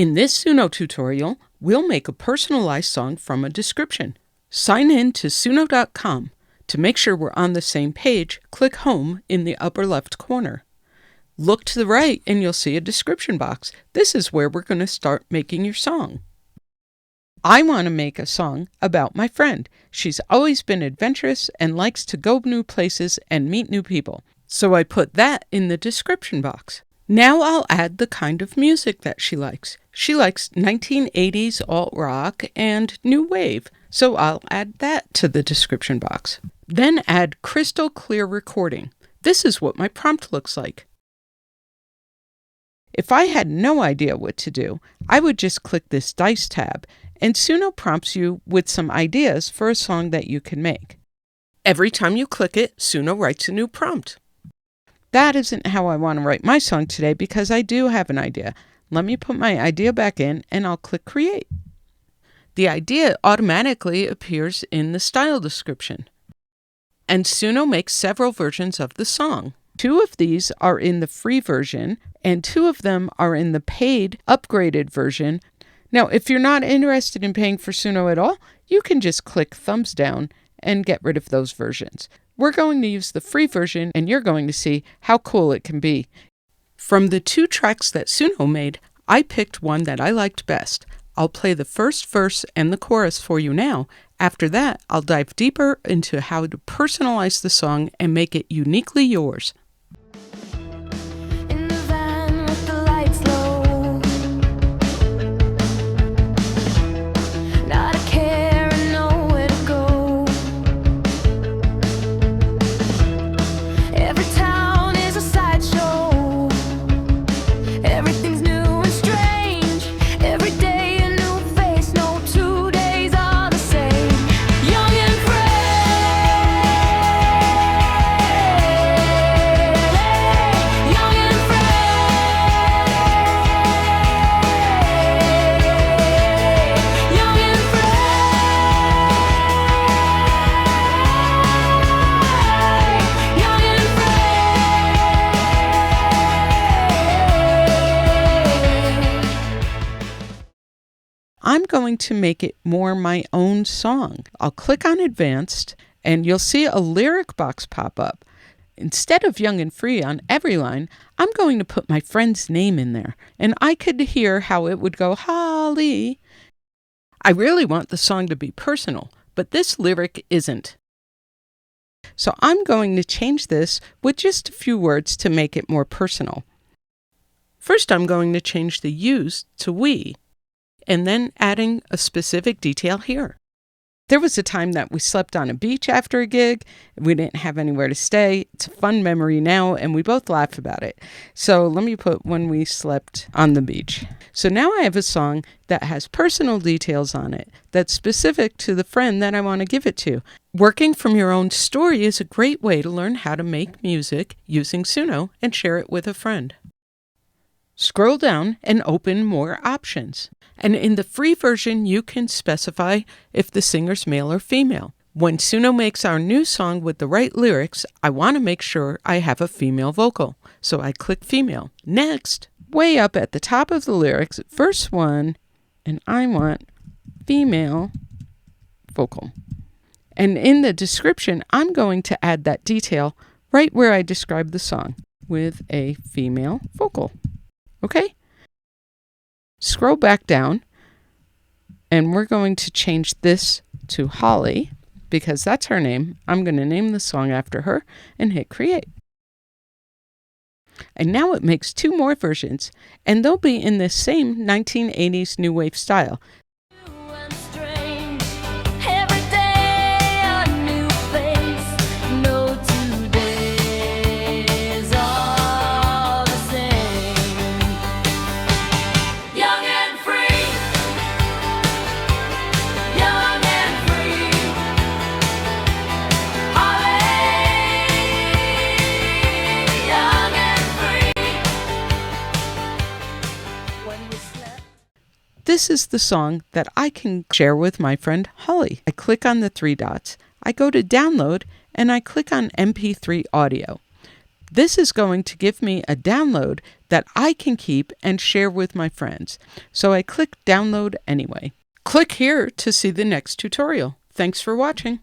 In this Suno tutorial, we'll make a personalized song from a description. Sign in to suno.com. To make sure we're on the same page, click Home in the upper left corner. Look to the right and you'll see a description box. This is where we're going to start making your song. I want to make a song about my friend. She's always been adventurous and likes to go new places and meet new people. So I put that in the description box. Now I'll add the kind of music that she likes. She likes 1980s alt-rock and new wave, so I'll add that to the description box. Then add crystal clear recording. This is what my prompt looks like. If I had no idea what to do, I would just click this Dice tab, and Suno prompts you with some ideas for a song that you can make. Every time you click it, Suno writes a new prompt. That isn't how I want to write my song today because I do have an idea. Let me put my idea back in and I'll click Create. The idea automatically appears in the style description. And Suno makes several versions of the song. 2 of these are in the free version and 2 of them are in the paid upgraded version. Now, if you're not interested in paying for Suno at all, you can just click thumbs down and get rid of those versions. We're going to use the free version and you're going to see how cool it can be. From the 2 tracks that Suno made, I picked one that I liked best. I'll play the first verse and the chorus for you now. After that, I'll dive deeper into how to personalize the song and make it uniquely yours. I'm going to make it more my own song. I'll click on Advanced and you'll see a lyric box pop up. Instead of Young and Free on every line, I'm going to put my friend's name in there and I could hear how it would go, Holly. I really want the song to be personal, but this lyric isn't. So I'm going to change this with just a few words to make it more personal. First, I'm going to change the yous to we, and then adding a specific detail here. There was a time that we slept on a beach after a gig. We didn't have anywhere to stay. It's a fun memory now, and we both laugh about it. So let me put when we slept on the beach. So now I have a song that has personal details on it that's specific to the friend that I want to give it to. Working from your own story is a great way to learn how to make music using Suno and share it with a friend. Scroll down and open More Options. And in the free version, you can specify if the singer's male or female. When Suno makes our new song with the right lyrics, I want to make sure I have a female vocal. So I click Female. Next, way up at the top of the lyrics, verse 1, and I want female vocal. And in the description, I'm going to add that detail right where I describe the song with a female vocal. Okay? Scroll back down, and we're going to change this to Holly, because that's her name. I'm going to name the song after her and hit Create. And now it makes 2 more versions, and they'll be in the same 1980s new wave style. This is the song that I can share with my friend Holly. I click on the 3 dots, I go to download, and I click on MP3 audio. This is going to give me a download that I can keep and share with my friends. So I click download anyway. Click here to see the next tutorial. Thanks for watching.